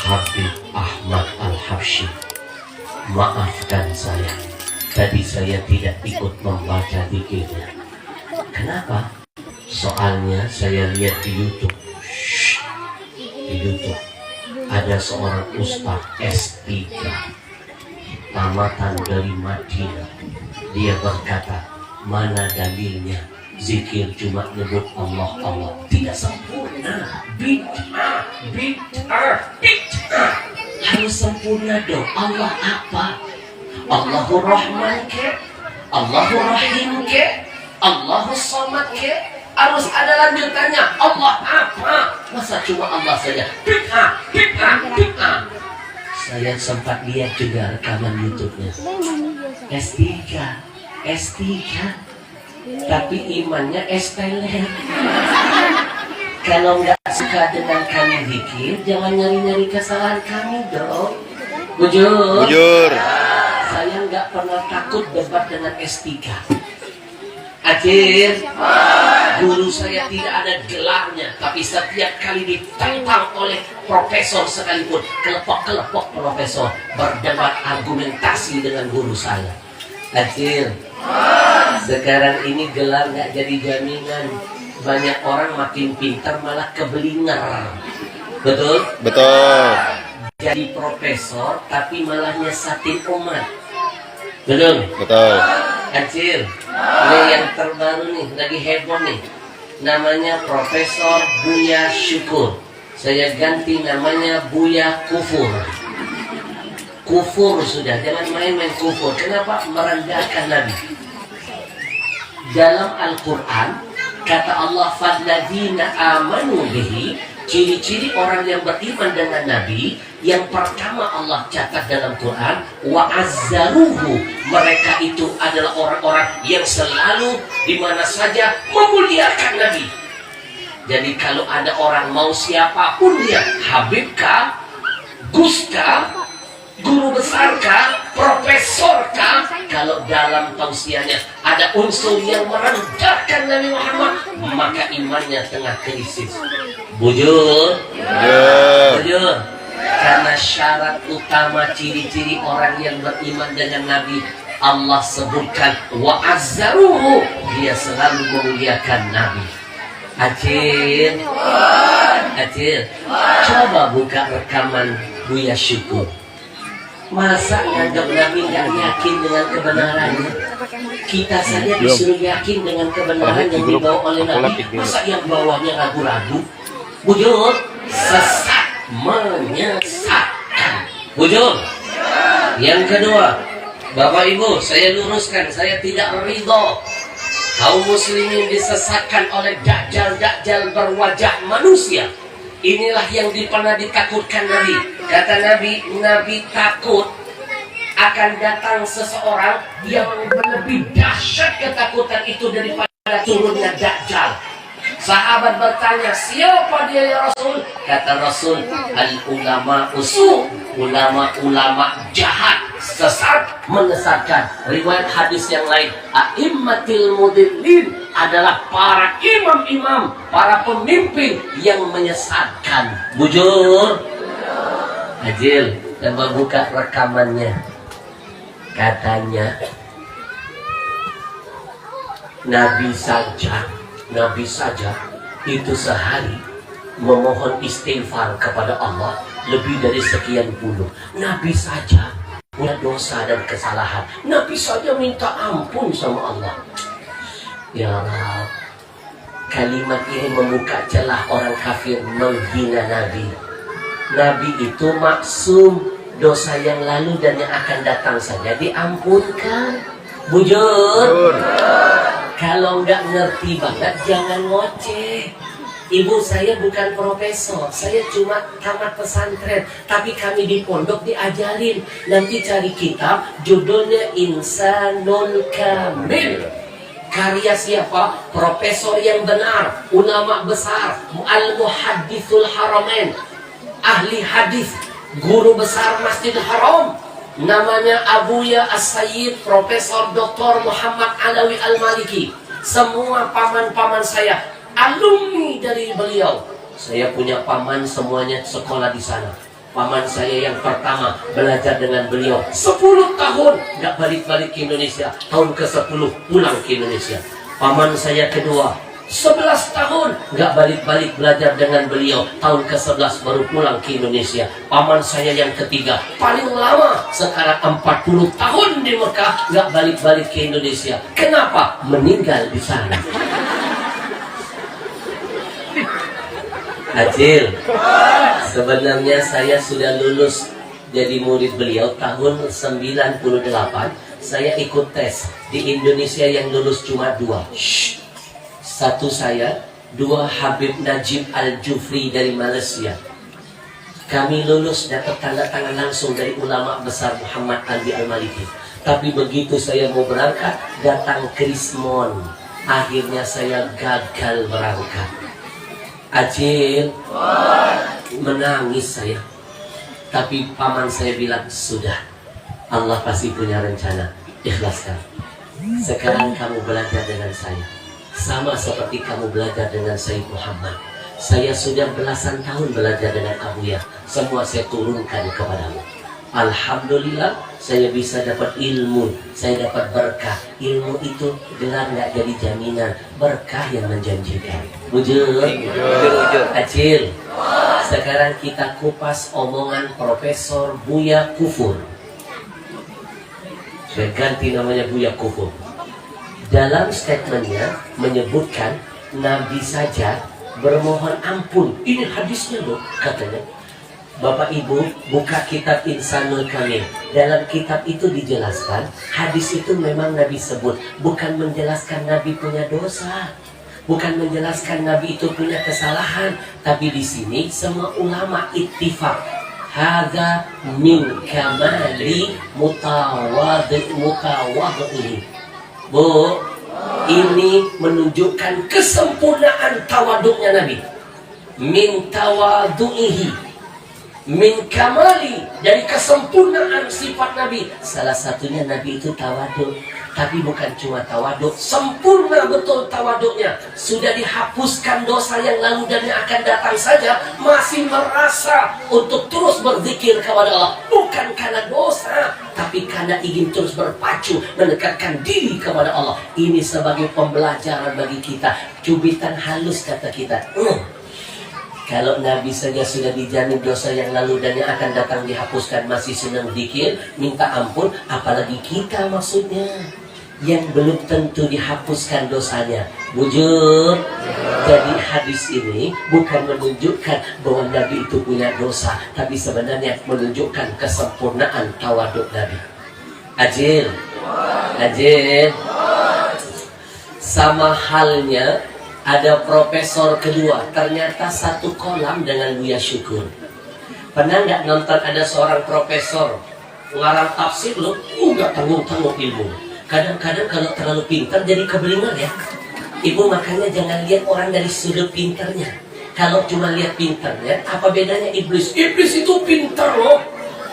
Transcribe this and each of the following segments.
Habib Ahmad Al-Habsyi. Maafkan saya, tadi saya tidak ikut membaca zikirnya. Kenapa? Soalnya saya lihat di YouTube. Di YouTube ada seorang ustaz S3 tamatan dari Madinah. Dia berkata, mana dalilnya zikir cuma nyebut Allah Allah? Tidak sempurna. Bid'ah, bid'ah, bid'ah. Harus sempurna dong. Allah apa? Allahur Rahman ke? Allahur Rahim ke? Allahus Samad ke? Harus ada lanjutannya. Allah apa? Masa cuma Allah saja? Bid'ah, bid'ah, bid'ah. Saya sempat lihat juga rekaman YouTube-nya. S3, S3, tapi imannya S-teler. Kalau nggak suka dengan kami zikir, jangan nyari-nyari kesalahan kami dong. Bujur. Bujur. Saya nggak pernah takut debat dengan S3. Akhir, guru saya tidak ada gelarnya, tapi setiap kali ditantang oleh profesor sekalipun, kelepok-kelepok profesor berdebat argumentasi dengan guru saya. Akhir, sekarang ini gelar nggak jadi jaminan. Banyak orang makin pintar malah keblinger. Betul? Betul. Jadi profesor tapi malah nyesatin umat. Betul? Betul. Acil, ini yang terbaru nih, lagi heboh nih. Namanya Profesor Buya Syukur. Saya ganti namanya Buya Kufur. Kufur sudah, jangan main-main kufur. Kenapa? Merendahkan Nabi. Dalam Al-Quran, kata Allah, "Falladzina amanu bihi", ciri-ciri orang yang beriman dengan Nabi, yang pertama Allah catat dalam Quran, wa azzaruhu, mereka itu adalah orang-orang yang selalu di mana saja memuliakan Nabi. Jadi kalau ada orang mau siapapun dia, Habib kah, Gus kah, guru besar kah, profesor kah, kalau dalam tausiahnya ada unsur yang merendahkan Nabi Muhammad, maka imannya tengah krisis. Bujur. Bujur. Karena syarat utama ciri-ciri orang yang beriman dengan Nabi, Allah sebutkan wa azzaruhu, dia selalu memuliakan Nabi. Acil, Acil, coba buka rekaman Buya Syukur. Masa nganggap Nabi nggak yakin dengan kebenarannya? Kita saja disuruh yakin dengan kebenaran yang dibawa oleh Nabi. Masa yang bawahnya ragu-ragu? Bujur, sesat menyesatkan. Bujur. Yang kedua, Bapak Ibu, saya luruskan, saya tidak ridho kaum muslimin disesatkan oleh dajjal-dajjal berwajah manusia. Inilah yang pernah ditakutkan Nabi. Kata Nabi, Nabi takut akan datang seseorang yang lebih dahsyat ketakutan itu daripada turunnya dajjal. Sahabat bertanya, siapa dia ya Rasul? Kata Rasul, al-ulama usul, ulama-ulama jahat, sesat, menyesatkan. Riwayat hadis yang lain, a'immatil mudillin, adalah para imam-imam, para pemimpin yang menyesatkan. Bujur. Ajil, coba buka rekamannya. Katanya, Nabi saja itu sehari memohon istighfar kepada Allah lebih dari sekian puluh. Nabi saja punya dosa dan kesalahan. Nabi saja minta ampun sama Allah. Ya Rab, kalimat ini membuka celah orang kafir menghina Nabi. Nabi itu maksum, dosa yang lalu dan yang akan datang saja diampunkan. Bujur. Kalau nggak ngerti banget jangan ngoceh. Ibu saya bukan profesor, saya cuma tamat pesantren, tapi kami di pondok diajarin. Nanti cari kitab, judulnya Insanul Kamil. Karya siapa? Profesor yang benar, ulama besar, Al-Muhaddithul Haramain, ahli hadis, guru besar Masjidil Haram. Namanya Abuya As-Sayyid Profesor Dr. Muhammad Alawi Al-Maliki. Semua paman-paman saya alumni dari beliau. Saya punya paman semuanya sekolah di sana. Paman saya yang pertama belajar dengan beliau 10 tahun, nggak balik-balik ke Indonesia. Tahun ke-10 pulang ke Indonesia. Paman saya kedua 11 tahun nggak balik-balik belajar dengan beliau. Tahun ke-11 baru pulang ke Indonesia. Paman saya yang ketiga paling lama, sekarang 40 tahun di Mekah, nggak balik-balik ke Indonesia. Kenapa? Meninggal di sana. Acil, sebenarnya saya sudah lulus jadi murid beliau tahun 98. Saya ikut tes di Indonesia, yang lulus cuma 2. Satu saya, 2 Habib Najib Al-Jufri dari Malaysia. Kami lulus dapat tanda tangan langsung dari ulama besar Muhammad Ali Al-Maliki. Tapi begitu saya mau berangkat, datang Krismon. Akhirnya saya gagal berangkat. Acil, menangis saya. Tapi paman saya bilang, sudah, Allah pasti punya rencana, ikhlaskan. Sekarang kamu belajar dengan saya, sama seperti kamu belajar dengan Sayyid Muhammad. Saya sudah belasan tahun belajar dengan Abuya. Semua saya turunkan kepadamu. Alhamdulillah, saya bisa dapat ilmu, saya dapat berkah. Ilmu itu gelar nggak jadi jaminan, berkah yang menjanjikan. Bujur, Acil. Sekarang kita kupas omongan Profesor Buya Kufur. Saya ganti namanya Buya Kufur. Dalam statementnya menyebutkan Nabi saja bermohon ampun. Ini hadisnya loh, katanya. Bapak Ibu buka kitab Insanul Kamil. Dalam kitab itu dijelaskan, hadis itu memang Nabi sebut, bukan menjelaskan Nabi punya dosa, bukan menjelaskan Nabi itu punya kesalahan. Tapi di sini semua ulama ittifaq, hadza min kamali mutawadhi'i. Bu, ini menunjukkan kesempurnaan tawaduknya Nabi. Min tawadhu'ihi, min kamali, dari kesempurnaan sifat Nabi. Salah satunya Nabi itu tawaduk. Tapi bukan cuma tawaduk, sempurna betul tawaduknya. Sudah dihapuskan dosa yang lalu dan yang akan datang saja, masih merasa untuk terus berzikir kepada Allah. Bukan karena dosa, tapi karena ingin terus berpacu mendekatkan diri kepada Allah. Ini sebagai pembelajaran bagi kita, cubitan halus kata kita. Kalau Nabi saja sudah dijamin dosa yang lalu dan yang akan datang dihapuskan, masih senang zikir, minta ampun, apalagi kita maksudnya yang belum tentu dihapuskan dosanya. Bujur. Jadi hadis ini bukan menunjukkan bahwa Nabi itu punya dosa, tapi sebenarnya menunjukkan kesempurnaan tawaduk Nabi. Ajil, sama halnya ada profesor kedua, ternyata satu kolam dengan Buya Syukur. Pernah nggak nonton ada seorang profesor ngarang tafsir loh, nggak tanggung-tanggung ilmu. Kadang-kadang kalau terlalu pintar jadi kebelingan ya. Ibu makanya jangan lihat orang dari sudut pintarnya. Kalau cuma lihat pintarnya, apa bedanya iblis? Iblis itu pintar loh,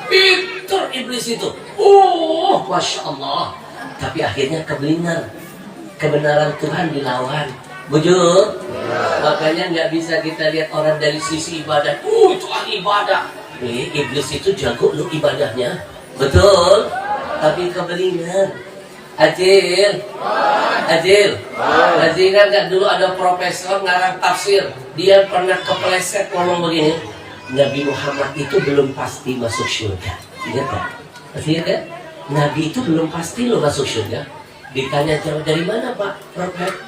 pintar iblis itu. Oh, masya Allah. Tapi akhirnya kebelingan, kebenaran Tuhan dilawan. Bujur, makanya nggak bisa kita lihat orang dari sisi ibadah. Itu ahli ibadah. Iblis itu jago loh ibadahnya, betul. Tapi kebelingan. Acil, ingat nggak dulu ada profesor ngarang tafsir, dia pernah kepleset ngomong begini, Nabi Muhammad itu belum pasti masuk surga. Ingat nggak? Masih ingat kan? Nabi itu belum pasti loh masuk surga. Ditanya jawab, dari mana Pak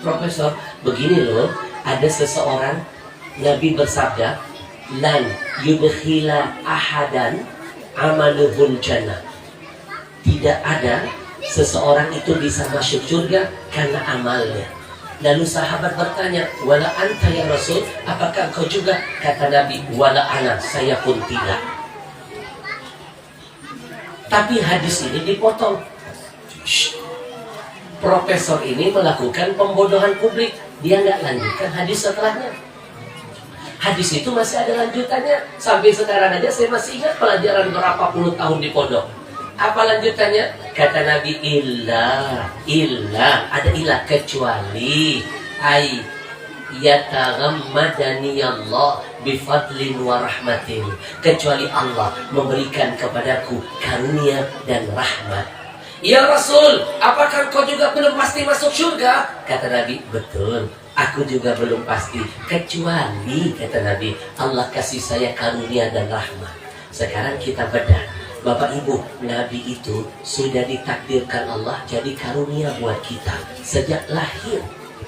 Profesor? Begini loh, ada seseorang, Nabi bersabda, lan yudkhila ahadan amaluhul jannah. Tidak ada seseorang itu bisa masuk surga karena amalnya. Lalu sahabat bertanya, wala anta ya Rasul, apakah kau juga? Kata Nabi, wala ana, saya pun tidak. Tapi hadis ini dipotong. Profesor ini melakukan pembodohan publik. Dia nggak lanjutkan hadis setelahnya. Hadis itu masih ada lanjutannya. Sampai sekarang aja saya masih ingat pelajaran berapa puluh tahun di pondok. Apa lanjutannya? Kata Nabi, illa, ada ilah kecuali yataghammadani Allah bifadlin wa rahmatin, kecuali Allah memberikan kepadaku karunia dan rahmat. Ya Rasul, apakah kau juga belum pasti masuk surga? Kata Nabi, betul, aku juga belum pasti, kecuali, kata Nabi, Allah kasih saya karunia dan rahmat. Sekarang kita bedah, Bapak Ibu, Nabi itu sudah ditakdirkan Allah jadi karunia buat kita sejak lahir.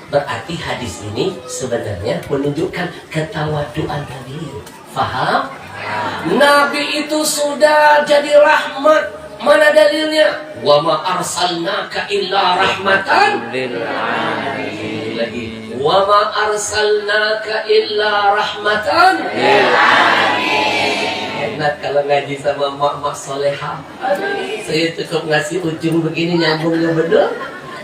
Berarti hadis ini sebenarnya menunjukkan ketawaduan Nabi. Faham? Nabi itu sudah jadi rahmat. Mana dalilnya? Wa ma arsalnaka illa rahmatan lil alamin. Lagi. Wa ma arsalnaka illa rahmatan lil alamin. Enak kalau ngaji sama mak-mak soleha. Saya cukup ngasih ujung begini nyambungnya bener.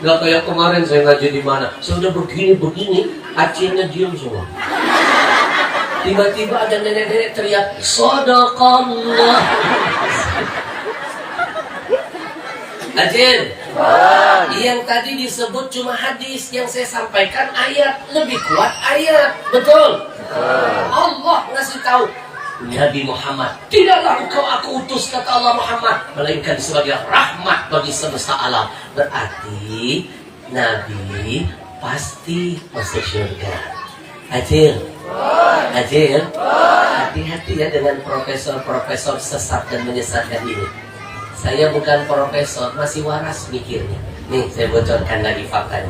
Gak kayak kemarin saya ngaji di mana. Saya udah begini, akhirnya diam semua. Tiba-tiba ada nenek-nenek teriak, Shadaqallah. Ajin, yang tadi disebut cuma hadis, yang saya sampaikan ayat, lebih kuat ayat, betul? Allah ngasih tahu, Nabi Muhammad, tidaklah engkau aku utus, kata Allah Muhammad, melainkan sebagai rahmat bagi semesta alam. Berarti Nabi pasti masuk surga. Ajil, hati-hati ya dengan profesor-profesor sesat dan menyesatkan ini. Saya bukan profesor, masih waras mikirnya. Nih, saya bocorkan lagi faktanya.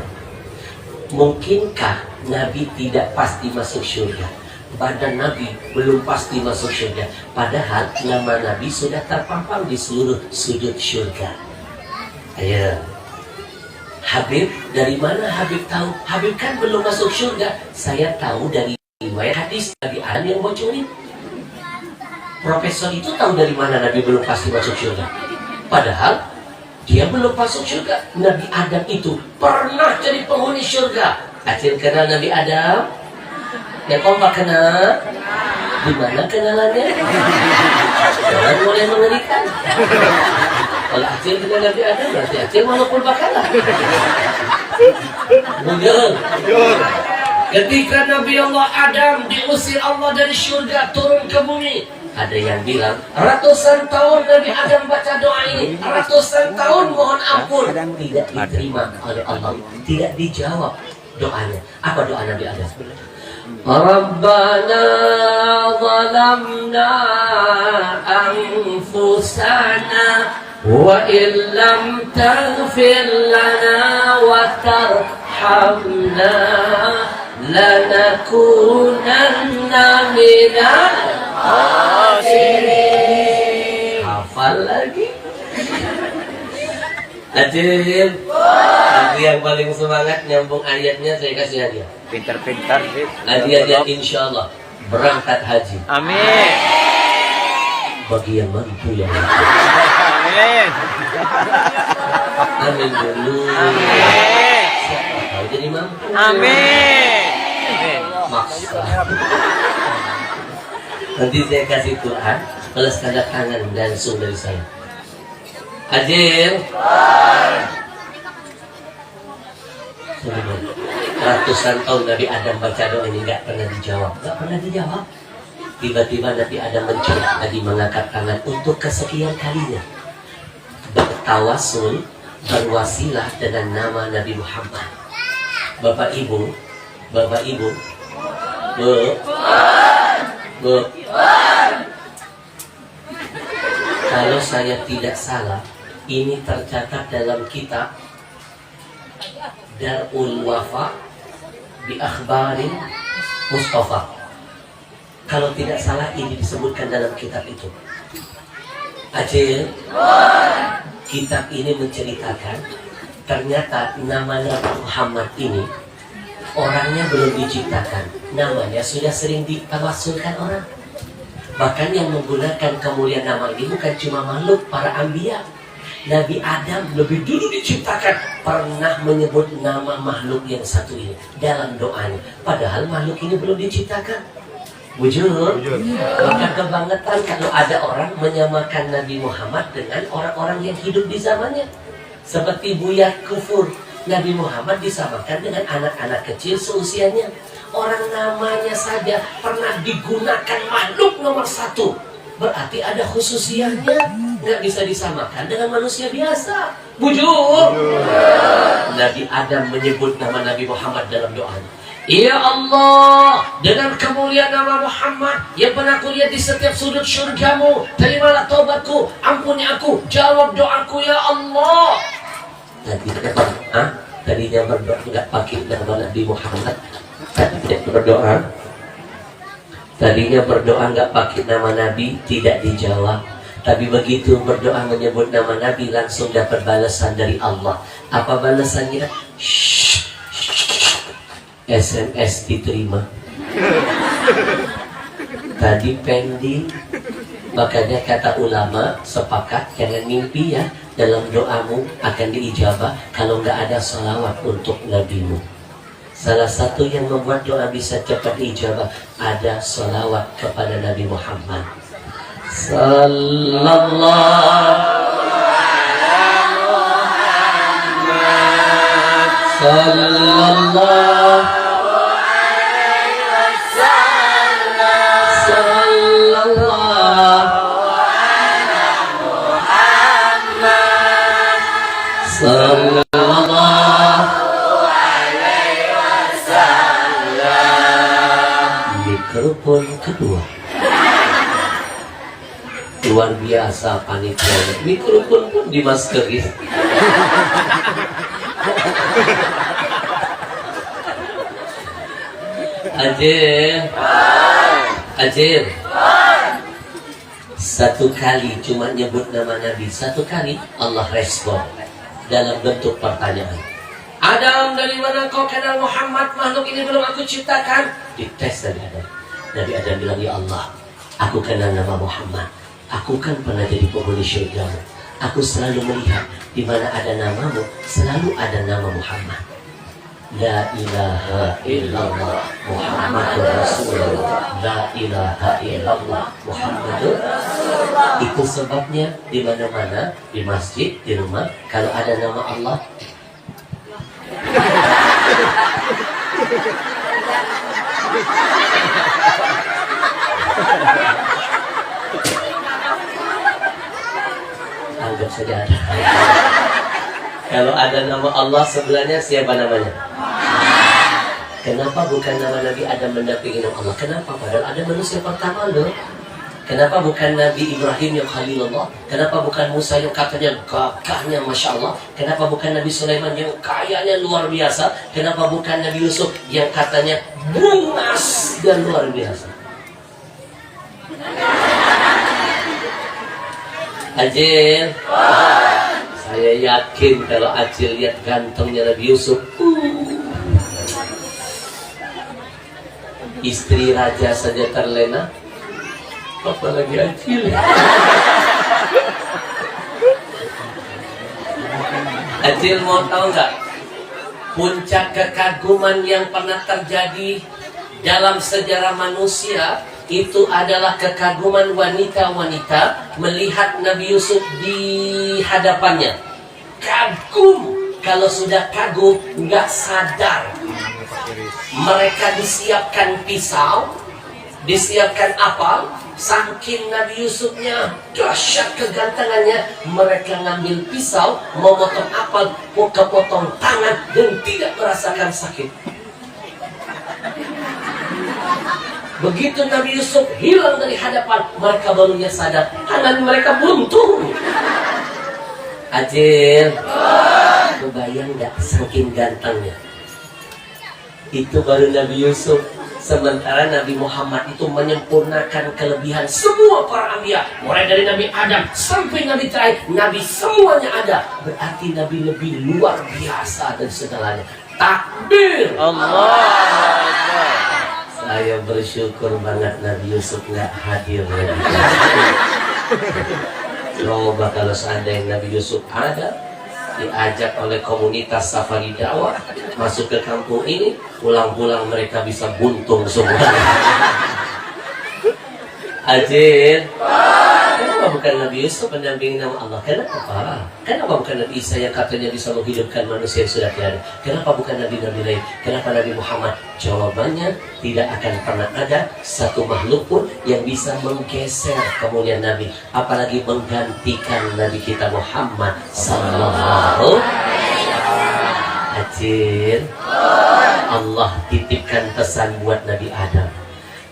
Mungkinkah Nabi tidak pasti masuk surga? Badan Nabi belum pasti masuk surga. Padahal nama Nabi sudah terpampang di seluruh sudut surga. Ayo. Habib, dari mana Habib tahu? Habib kan belum masuk surga. Saya tahu dari riwayat hadis Nabi Adam yang bocorin. Profesor itu tahu dari mana Nabi belum pasti masuk surga. Padahal dia belum masuk surga. Nabi Adam itu pernah jadi penghuni surga. Acil kenal Nabi Adam? Yang kompak kenal? Di mana kenalannya? Jangan mulai mengerikan. Kalau Acil kenal Nabi Adam, berarti Acil walaupun bakalah. Bujur. Ketika Nabi Allah Adam diusir Allah dari surga turun ke bumi, ada yang bilang ratusan tahun Nabi Adam baca doa ini, ratusan tahun mohon ampun, tidak diterima oleh Allah, tidak dijawab doanya. Apa doa Nabi Adam? Rabbana zalamna anfusana wa illam taghfir lana wa tarhamna lanakunanna minal khasirin. Hafal lagi. Adil, nanti yang paling semangat nyambung ayatnya saya kasih hadiah. Pintar-pintar sih. Hadiahnya insya Allah berangkat haji. Amin. Bagi yang mampu ya. Amin. Amin dulu. Amin. Siapa tahu jadi mampu. Amin. Maksa. Nanti saya kasih Quran, balas tanda tangan langsung dari saya. Adil. Ratusan tahun Nabi Adam baca doa ini nggak pernah dijawab, Tiba-tiba Nabi Adam mencoba, Nabi mengangkat tangan untuk kesekian kalinya bertawasul, berwasilah dengan nama Nabi Muhammad. Bapak Ibu, Bu. Kalau saya tidak salah, ini tercatat dalam kitab Darul Wafa bi Akhbarin Mustafa. Kalau tidak salah ini disebutkan dalam kitab itu. Acil, kitab ini menceritakan ternyata nama Nabi Muhammad ini orangnya belum diciptakan, namanya sudah sering ditawasulkan orang. Bahkan yang menggunakan kemuliaan nama ini bukan cuma makhluk, para anbiya. Nabi Adam lebih dulu diciptakan pernah menyebut nama makhluk yang satu ini dalam doanya. Padahal makhluk ini belum diciptakan. Wujud. Maka kebangetan kalau ada orang menyamakan Nabi Muhammad dengan orang-orang yang hidup di zamannya. Seperti buyat kufur, Nabi Muhammad disamakan dengan anak-anak kecil seusianya. orang namanya saja pernah digunakan makhluk nomor satu, berarti ada khususiyahnya, nggak bisa disamakan dengan manusia biasa. Bujur. Nabi Adam menyebut nama Nabi Muhammad dalam doanya. Ya Allah, dengan kemuliaan nama Muhammad yang pernah kulihat di setiap sudut syurgamu, terimalah taubatku, ampuni aku, jawab doaku ya Allah. Tadinya berdoa nggak pakai nama Nabi Muhammad. Tadinya berdoa nggak pakai nama Nabi, tidak dijawab. Tapi begitu berdoa menyebut nama Nabi, langsung dapat balasan dari Allah. Apa balasannya? SMS diterima. Tadi pending. Makanya kata ulama sepakat, jangan mimpi ya, dalam doamu akan diijabah kalau nggak ada salawat untuk nabimu. Salah satu yang membuat doa bisa cepat diijabah, ada salawat kepada Nabi Muhammad sallallahu mikrofon kedua. Luar biasa panitia. Mikrofon pun dimaskerin. Ajir. Satu kali cuma nyebut nama Nabi, satu kali Allah respon dalam bentuk pertanyaan. Adam, dari mana kau kenal Muhammad? Makhluk ini belum aku ciptakan. Dites dari Adam. Nabi Adam bilang, ya Allah, aku kenal nama Muhammad. Aku kan pernah jadi penghuni syurgamu. Aku selalu melihat di mana ada namamu, selalu ada nama Muhammad. La ilaha illallah Muhammadur Rasulullah. La ilaha illallah Muhammadur Rasulullah. Itu sebabnya di mana-mana, di masjid, di rumah, kalau ada nama Allah, anggap saja ada. Kalau ada nama Allah sebelahnya, siapa namanya? Kenapa bukan nama Nabi Adam mendampingi nama Allah? Kenapa? Padahal ada manusia pertama loh. Kenapa bukan Nabi Ibrahim yang Khalilullah? Kenapa bukan Musa yang katanya gagahnya Masya Allah? Kenapa bukan Nabi Sulaiman yang kayanya luar biasa? Kenapa bukan Nabi Yusuf yang katanya bungas dan luar biasa? Ajil, saya yakin kalau Ajil lihat gantengnya Nabi Yusuf, istri raja saja terlena, apalagi Ajil. Ajil mau tahu nggak puncak kekaguman yang pernah terjadi dalam sejarah manusia? Itu adalah kekaguman wanita-wanita melihat Nabi Yusuf di hadapannya. Kagum. Kalau sudah kagum, nggak sadar. Mereka disiapkan pisau, disiapkan apel. Saking Nabi Yusufnya dahsyat kegantengannya, mereka ngambil pisau, mau potong apel, mau kepotong tangan dan tidak merasakan sakit. Begitu Nabi Yusuf hilang dari hadapan, mereka barunya sadar tangan mereka buntung. Ajil, kebayang gak saking gantengnya? Itu baru Nabi Yusuf. Sementara Nabi Muhammad itu menyempurnakan kelebihan semua para anbiya, mulai dari Nabi Adam sampai Nabi terakhir, Nabi semuanya ada. Berarti Nabi lebih luar biasa dari segalanya. Takbir! Allah. Saya bersyukur banget Nabi Yusuf nggak hadir lagi. Coba kalau seandainya Nabi Yusuf ada, diajak oleh komunitas safari dakwah masuk ke kampung ini, pulang-pulang mereka bisa buntung semua. Ajin, kenapa bukan Nabi Yusuf pendamping nama Allah? Kenapa? Kenapa bukan Nabi Isa yang katanya bisa menghidupkan manusia yang sudah tiada? Kenapa bukan Nabi-Nabi lain? Kenapa Nabi Muhammad? Jawabannya, tidak akan pernah ada satu makhluk pun yang bisa menggeser kemuliaan Nabi, apalagi menggantikan Nabi kita Muhammad sallallahu alaihi wasallam. Acil, Allah titipkan pesan buat Nabi Adam.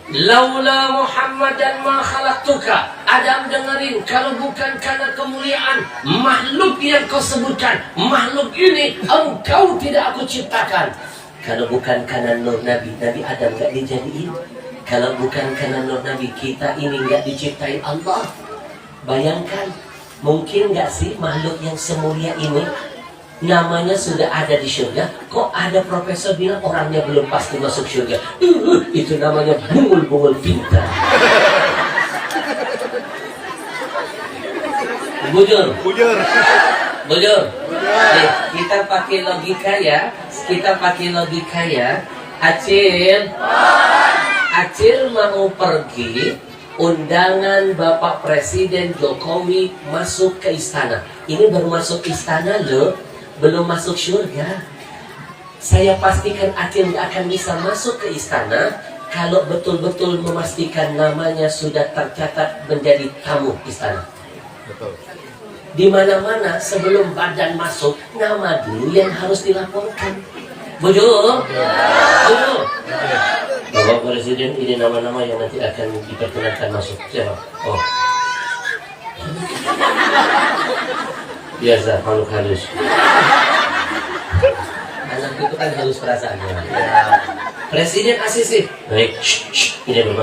Laula Muhammadan ma khalaqtuka. Adam dengerin, kalau bukan karena kemuliaan makhluk yang kau sebutkan, makhluk ini engkau tidak aku ciptakan. Kalau bukan karena nur Nabi, Nabi Adam gak dijadiin. Kalau bukan karena nur Nabi, kita ini gak diciptain Allah. Bayangkan, mungkin gak sih makhluk yang semulia ini namanya sudah ada di surga, kok ada profesor bilang orangnya belum pasti masuk surga? Itu namanya bungul-bungul pintar. Bujur. Nih, kita pakai logika ya. Acil mau pergi undangan Bapak Presiden Jokowi masuk ke istana. Ini baru masuk istana loh, belum masuk surga. Saya pastikan Acil nggak akan bisa masuk ke istana kalau betul-betul memastikan namanya sudah tercatat menjadi tamu istana. Betul. Di mana-mana sebelum badan masuk, nama dulu yang harus dilaporkan. Bujur. Bapak Presiden, ini nama-nama yang nanti akan diperkenankan masuk. Siapa? Oh, biasa makhluk halus. Anak itu kan halus perasaannya. Presiden ACC. Baik, ini boleh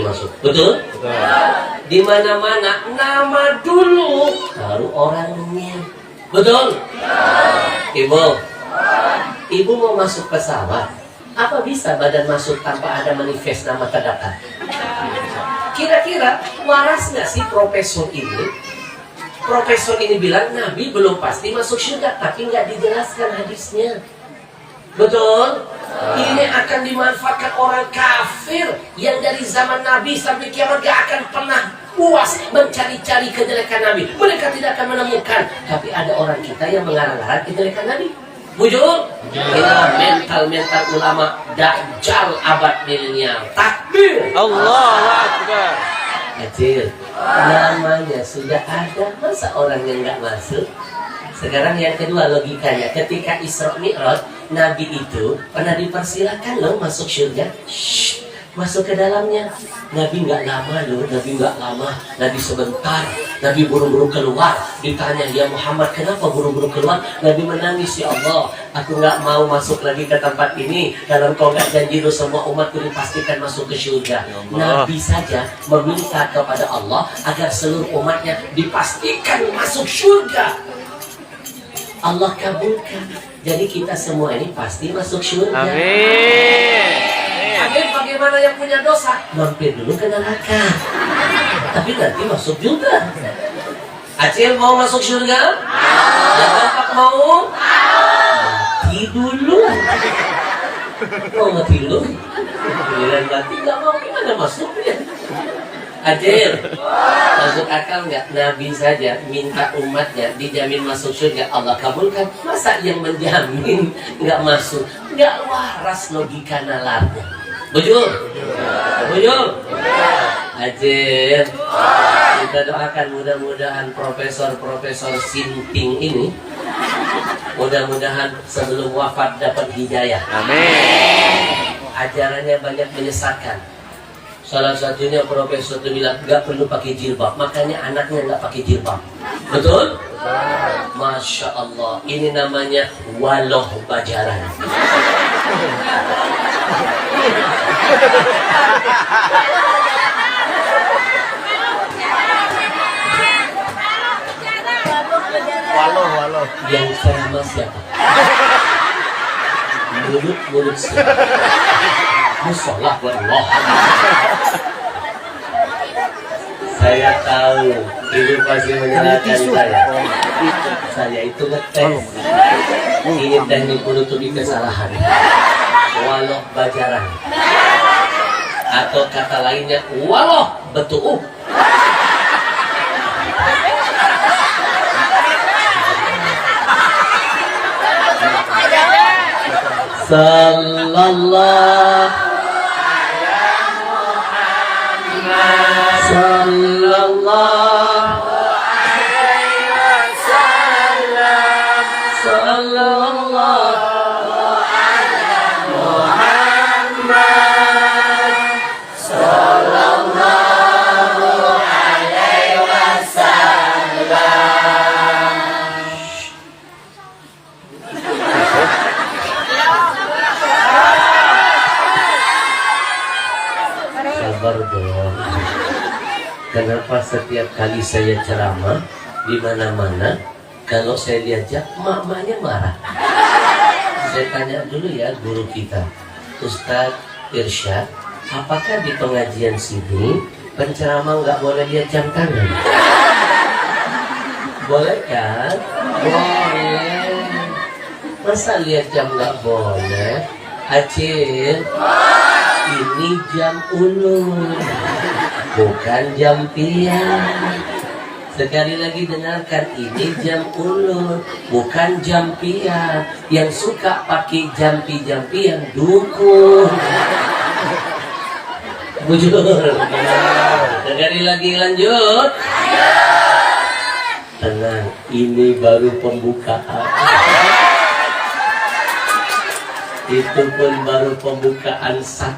masuk. Betul? Di mana-mana nama dulu baru orangnya. Betul? Ibu mau masuk pesawat. Apa bisa badan masuk tanpa ada manifest nama terdaftar? Kira-kira waras nggak sih profesor ini? Profesor ini bilang Nabi belum pasti masuk surga, tapi nggak dijelaskan hadisnya. Betul? Ini akan dimanfaatkan orang kafir yang dari zaman Nabi sampai kiamat gak akan pernah puas mencari-cari kejelekan Nabi. Mereka tidak akan menemukan, tapi ada orang kita yang mengarang-arang kejelekan Nabi. Bujur? Inilah mental-mental ulama Dajjal abad milenial. Takbir! Allahu Akbar. Kecil, namanya sudah ada, masa orang yang nggak masuk? Sekarang yang kedua logikanya, ketika Isra Mi'raj, Nabi itu pernah dipersilakan loh masuk surga. Masuk ke dalamnya. Nabi nggak lama loh, Nabi sebentar. Nabi buru-buru keluar. Ditanya, ya Muhammad, kenapa buru-buru keluar? Nabi menangis, ya Allah, aku nggak mau masuk lagi ke tempat ini. Kalau kau nggak janji lo semua umatku dipastikan masuk ke surga. Nabi saja meminta kepada Allah agar seluruh umatnya dipastikan masuk surga. Allah kabulkan. Jadi kita semua ini pasti masuk surga. Amin. Amin. Bagaimana yang punya dosa? Mampir dulu ke neraka, tapi nanti masuk juga. Acil mau masuk surga? Dan Bapak mau? Mati dulu. Mau mati dulu? Giliran mati nggak mau, gimana masuknya? Acil, masuk akal nggak? Nabi saja minta umatnya dijamin masuk surga, Allah kabulkan. Masa yang menjamin nggak masuk? Nggak waras logika nalarnya. Bujur? Acil, kita doakan mudah-mudahan profesor Sinting ini mudah-mudahan sebelum wafat dapat hidayah. Amin. Ajarannya banyak menyesatkan. Salah satunya profesor itu bilang nggak perlu pakai jilbab, makanya anaknya nggak pakai jilbab. Betul? Masya Allah, ini namanya waloh bajaran. Walau. Yang ceramah siapa? Mulut siapa? Musolah wallah. Saya tahu ibu pasti menyalahkan saya. Saya itu ngetes, ingin teknik menutupi kesalahan. Walau bajaran, atau kata lainnya walau betul. Sallallahu Sallallahu Sallallahu Sabar dong. Kenapa setiap kali saya ceramah di mana-mana, kalau saya diajak, mak-maknya marah. Saya tanya dulu ya guru kita, Ustadz Irsyad, apakah di pengajian sini penceramah nggak boleh lihat jam tangan? Boleh kan? Boleh. Masa lihat jam nggak boleh? Acil, ini jam ulun, bukan jam pian. Sekali lagi dengarkan, ini jam ulun, bukan jam pian. Yang suka pakai jampi-jampian dukun. Bujur. Sekali lagi lanjut. Tenang, ini baru pembukaan. Itu pun baru pembukaan 1.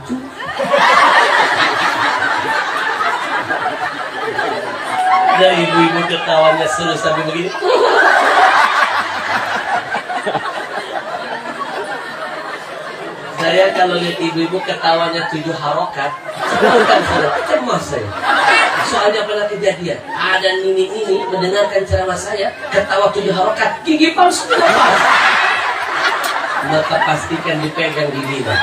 Ada ibu-ibu ketawanya seru sampai begini. Saya kalau lihat ibu-ibu ketawanya 7 harokat, bukan saya, cemas saya. Soalnya pernah kejadian, ada nini-nini mendengarkan ceramah saya, ketawa 7 harokat, gigi palsu lepas. Maka pastikan dipegang giginya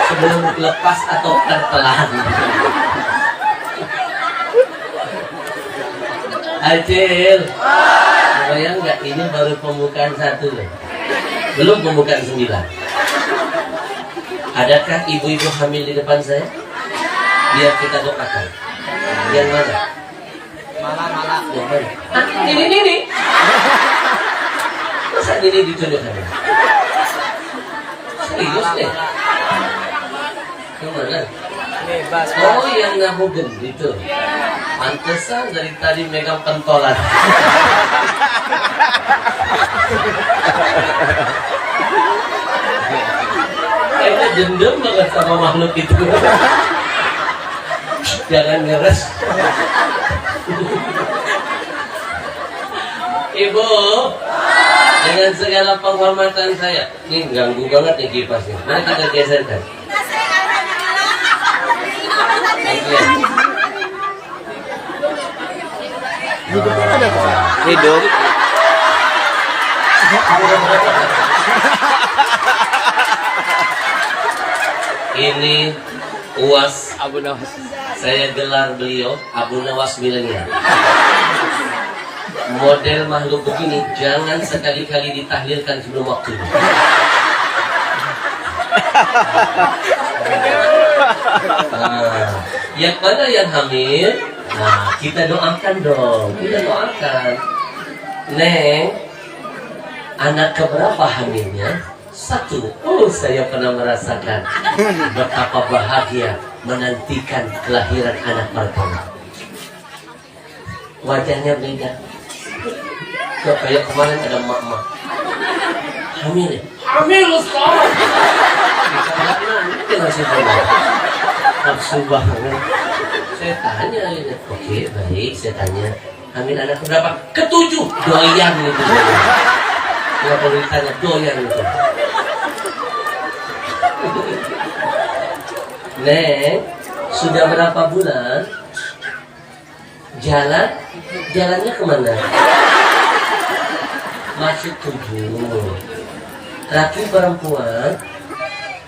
sebelum lepas atau tertelan. Acil, bayang nggak, ini baru pembukaan 1 loh, belum pembukaan 9. Adakah ibu-ibu hamil di depan saya? Biar kita doakan. Yang mana? Malah. Yang mana? Ini. Masa ini ditunjukkan? Serius deh? Yang mana? Bebas. Oh, yang nahu gendut. Pantesan dari tadi megang pentolan. Kayaknya dendam banget sama makhluk itu. Jangan ngeres. Ibu, dengan segala penghormatan saya, ini ganggu banget nih kipasnya. Mana kita geserkan? Hidup. Ini UAS. Abu Nawas. Saya gelar beliau Abu Nawas Milenial. Model makhluk begini jangan sekali-kali ditahlilkan sebelum waktunya. Yang mana yang hamil? Nah, kita doakan dong. Kita doakan. Neng, anak keberapa hamilnya? 1. Oh, saya pernah merasakan betapa bahagia menantikan kelahiran anak pertama. Wajahnya beda. Kok kayak kemarin ada mak-mak hamil ya? Hamil Ustaz. Kita masih banyak nafsu banget. Saya tanya ini, oke baik, saya tanya hamil anak berapa? Ke-7. Doyan itu. Nggak perlu ditanya, doyan itu. Neng, sudah berapa bulan? Jalannya kemana? Masih 7. Laki perempuan?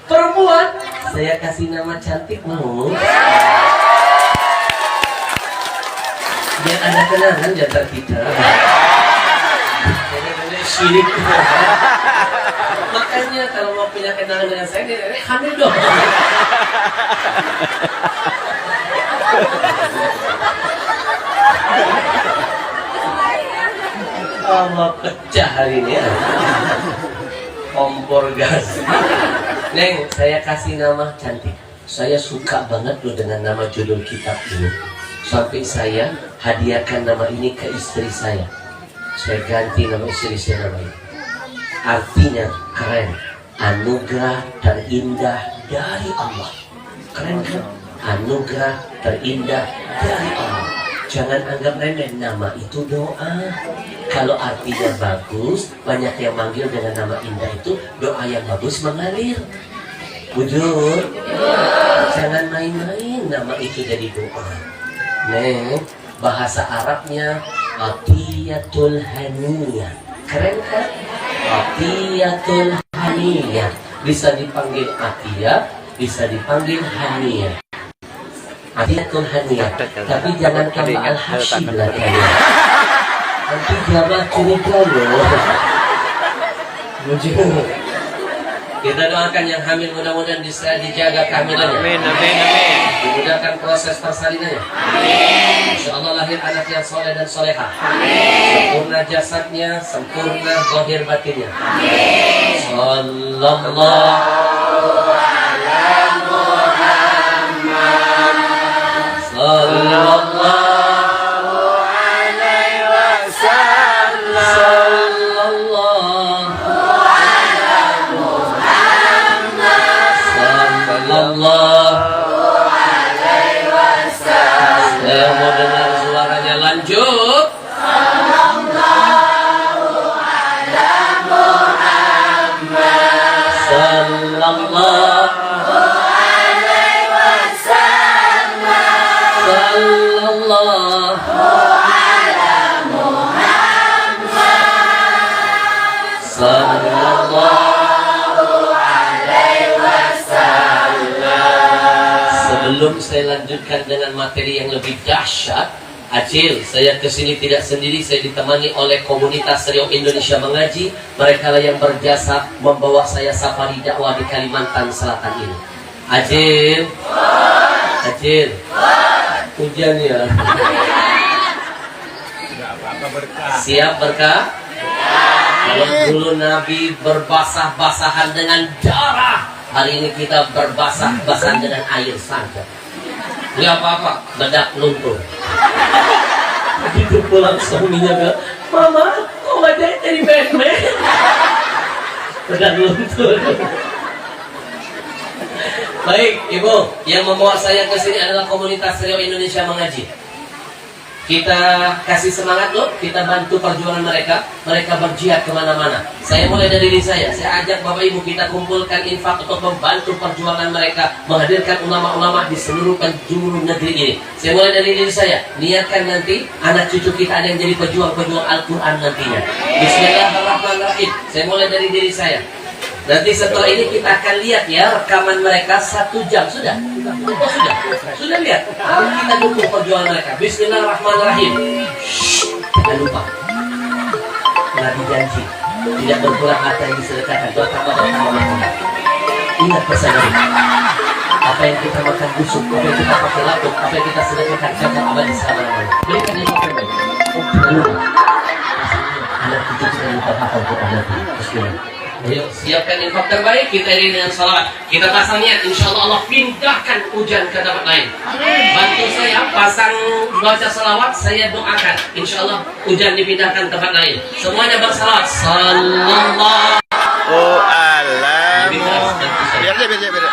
Perempuan? Saya kasih nama cantik mau. Biar ada kenangan di antara kita. Nenek syirik. Makanya kalau mau punya kenangan dengan saya, nenek hamil dong. Allah pecah hari ini ya. Kompor gas. Neng, saya kasih nama cantik. Saya suka banget loh dengan nama judul kitab ini. Sampai saya hadiahkan nama ini ke istri saya. Saya ganti nama istri saya nama ini. Artinya keren. Anugerah terindah dari Allah. Keren kan? Anugerah terindah dari Allah. Jangan anggap remeh, nama itu doa. Kalau artinya bagus, banyak yang manggil dengan nama indah itu, doa yang bagus mengalir. Bujur, jangan main-main, nama itu jadi doa. Nih, bahasa Arabnya Atiyatul Haniyah. Keren kan? Atiyatul Haniyah. Bisa dipanggil Atiyah, bisa dipanggil Haniyah. Atiyatul Haniyah. Tapi jangan tambah Al-Hashim belakangnya. Nanti jamaah curiga loh. Bujur. Kita doakan yang hamil mudah-mudahan bisa dijaga kehamilannya. Amin, amin, amin. Dimudahkan proses persalinannya. Insya Allah lahir anak yang soleh dan soleha. Sempurna jasadnya, sempurna zahir batinnya. Sallallahu ala Muhammad. Sallallahu alaihi wasallam. Sallallahu Sallallahu alaihi wasallam. Saya mau dengar suaranya lanjut. Sallallahu ala Muhammad. Sallallahu alaihi wasallam. Sallallahu ala Muhammad. Sallallahu Sebelum saya lanjutkan dengan materi yang lebih dahsyat, Acil, saya kesini tidak sendiri, saya ditemani oleh komunitas Riau Indonesia Mengaji. Mereka lah yang berjasa membawa saya safari dakwah di Kalimantan Selatan ini. Acil, Acil, hujan ya. Siap berkah? Kalau dulu Nabi berbasah-basahan dengan darah, hari ini kita berbasah-basahan dengan air saja. Gak apa-apa, bedak luntur. Begitu pulang suaminya bilang, Mama, kok wajahnya jadi Batman? Bedak luntur. Baik, Ibu, yang membawa saya ke sini adalah komunitas Riau Indonesia Mengaji. Kita kasih semangat loh, kita bantu perjuangan mereka. Mereka berjihad kemana-mana. Saya mulai dari diri saya ajak Bapak Ibu kita kumpulkan infak untuk membantu perjuangan mereka, menghadirkan ulama-ulama di seluruh penjuru negeri ini. Saya mulai dari diri saya, niatkan nanti anak cucu kita ada yang jadi pejuang-pejuang Al-Quran nantinya. Bismillahirrahmanirrahim. Saya mulai dari diri saya. Nanti setelah ini kita akan lihat ya rekaman mereka 1 jam. Sudah? Oh, sudah lihat? Kita dukung perjuangan mereka. Bismillahirrahmanirrahim. Jangan lupa, Nabi janji tidak berkurang harta yang disedekahkan. Bertambah. Ingat pesan Nabi. Apa yang kita makan busuk, apa yang kita pakai lapuk, apa yang kita sedekahkan kekal abadi selama-lamanya. Berikan yang terbaik. Jangan lupa. Anak cucu kita lupa hafal Quran Nabi. Bismillah. Ayo, siapkan infak terbaik, kita ini dengan salawat. Kita pasang niat, insya Allah Allah pindahkan hujan ke tempat lain. Bantu saya pasang baca salawat, saya doakan, insya Allah hujan dipindahkan ke tempat lain. Semuanya bersalawat. Sallallahu. Oh alam. Biar dia.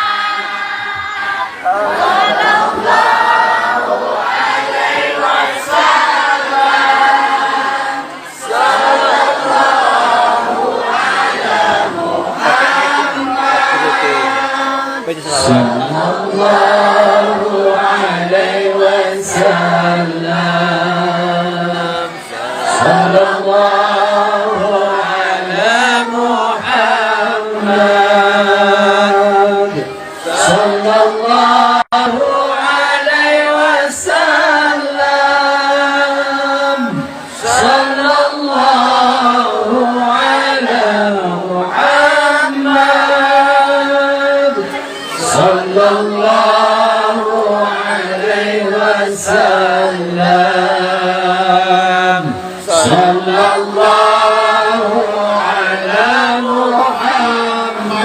Sallallahu alaihi wasallam. Sallallahu ala Muhammad. Sallallahu alaihi wasallam. Sallallahu ala Muhammad. Sallallahu alaihi wasallam. Sallallahu ala Muhammad.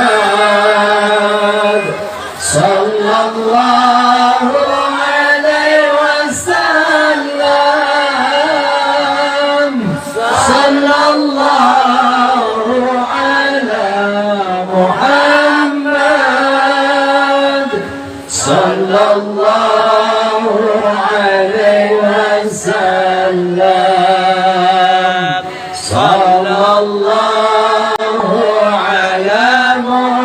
wasallam. Sallallahu ala Muhammad.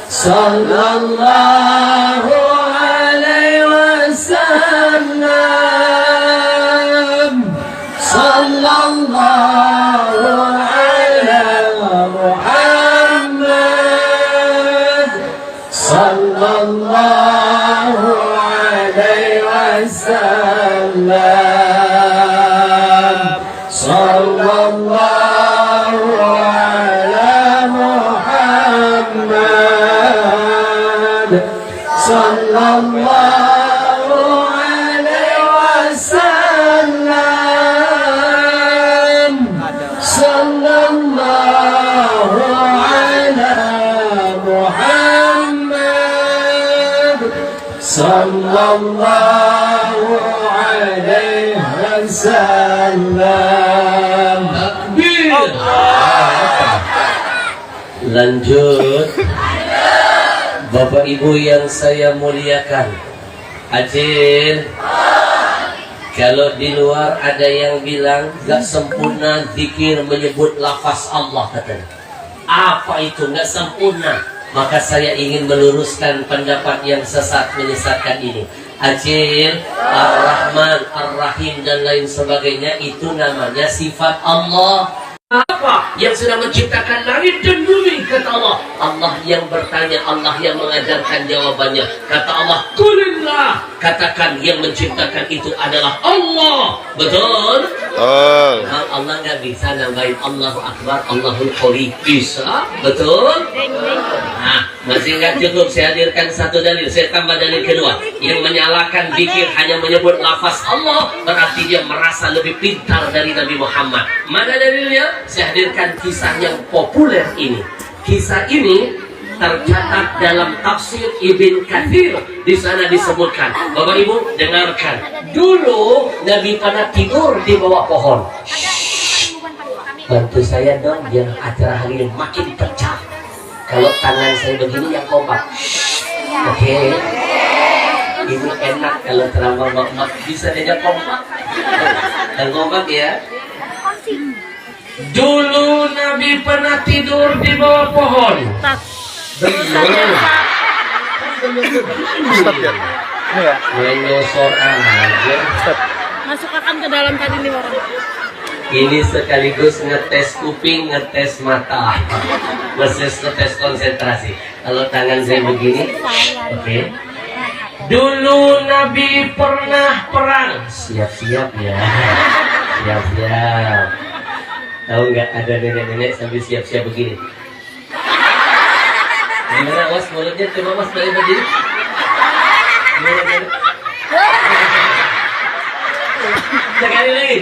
Sallallahu alaihi wasallam. Sallallahu ala Muhammad. Sallallahu alaihi wasallam. Sallallahu ala Muhammad. Sallallahu alaihi wasallam. Sallallahu ala Muhammad. Sallallahu alaihi wasallam. Takbir. Lanjut. Bapak Ibu yang saya muliakan, Acil, kalau di luar ada yang bilang gak sempurna zikir menyebut lafaz Allah, katanya. Apa itu gak sempurna? Maka saya ingin meluruskan pendapat yang sesat menyesatkan ini. Acil, Ar-Rahman, Ar-Rahim dan lain sebagainya itu namanya sifat Allah. Apa yang sudah menciptakan langit dan bumi? Kata Allah. Allah yang bertanya, Allah yang mengajarkan jawabannya. Kata Allah, Qulillah. Katakan yang menciptakan itu adalah Allah. Betul? Oh. Allah nggak bisa nambahin Allahu Akbar, Allahul Qori. Bisa? Betul? Nah, masih nggak cukup. Saya hadirkan satu dalil. Saya tambah dalil kedua. Yang menyalahkan zikir hanya menyebut lafaz Allah, berarti dia merasa lebih pintar dari Nabi Muhammad. Mana dalilnya? Saya hadirkan kisah yang populer ini. Kisah ini tercatat dalam tafsir Ibn Katsir. Di sana disebutkan. Bapak Ibu dengarkan. Dulu Nabi pernah tidur di bawah pohon. Bantu saya dong biar acara hari ini makin pecah. Kalau tangan saya begini yang kompak. Oke. Ini enak kalau terlalu mak bisa diajak kompak. Dan kompak ya. Dulu Nabi pernah tidur di bawah pohon. Stop ya. Ini ya. Menyosor aja. Masukkan ke dalam tadi nih orang. Ini sekaligus ngetes kuping, ngetes mata, ngetes konsentrasi. Kalau tangan saya begini, oke. Dulu Nabi pernah perang. Siap-siap ya. Siap-siap. Tahu nggak ada nenek-nenek sambil siap-siap begini? Gimana was mulutnya? Coba mas balik begini. Sekali lagi.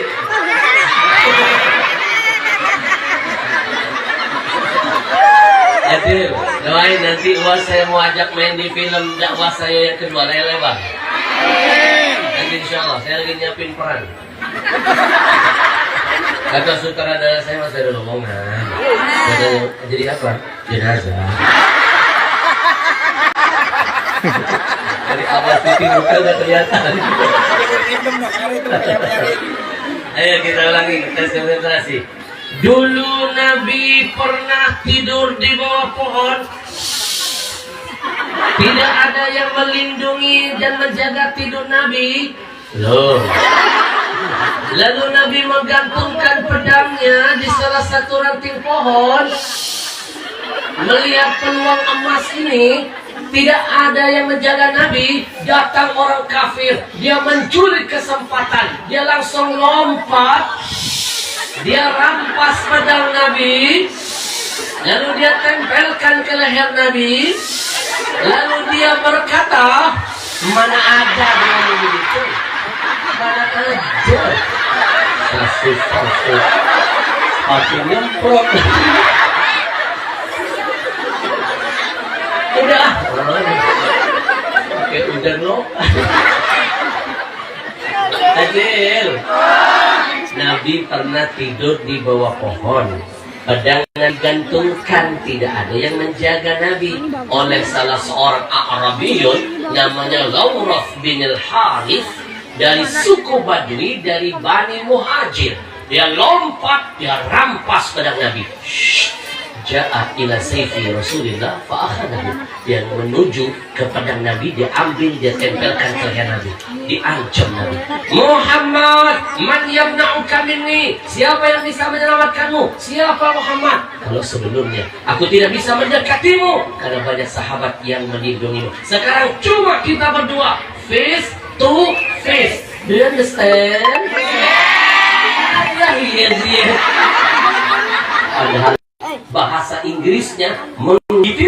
Adil, doain nanti was saya mau ajak main di film dakwah saya yang kedua, layar lebar. Nanti insya Allah saya lagi nyiapin peran. Kata sutradara saya masih ada omongan. Jadi apa? Jenazah. Dari awal pipi muka udah kelihatan. Ayo kita ulangi, kita konsentrasi. Dulu Nabi pernah tidur di bawah pohon. Tidak ada yang melindungi dan menjaga tidur Nabi. Loh. Lalu Nabi menggantungkan pedangnya di salah satu ranting pohon. Melihat peluang emas ini, tidak ada yang menjaga Nabi. Datang orang kafir, dia mencuri kesempatan, dia langsung lompat, dia rampas pedang Nabi, lalu dia tempelkan ke leher Nabi, lalu dia berkata, mana ada yang begitu, mana ada, sasih, pakai nyemprot. Udah, oke, udah lo. Adil, Nabi pernah tidur di bawah pohon. Pedangan gantungkan, tidak ada yang menjaga Nabi. Oleh salah seorang Arabiyun namanya Ghauraf bin al-Harith dari suku Badui dari Bani Muhajir. Dia lompat, dia rampas pedang Nabi. Ja'a ila sayfi Rasulillah fa'akhadahu. Dia menuju ke pedang Nabi, dia ambil, dia tempelkan ke leher Nabi. Diancam Nabi. Muhammad, man yamna'uka minni? Siapa yang bisa menyelamatkanmu? Siapa Muhammad? Kalau sebelumnya aku tidak bisa mendekatimu karena banyak sahabat yang melindungimu. Sekarang cuma kita berdua, face to face. Do you understand? Yes. Padahal bahasa Inggrisnya menggigit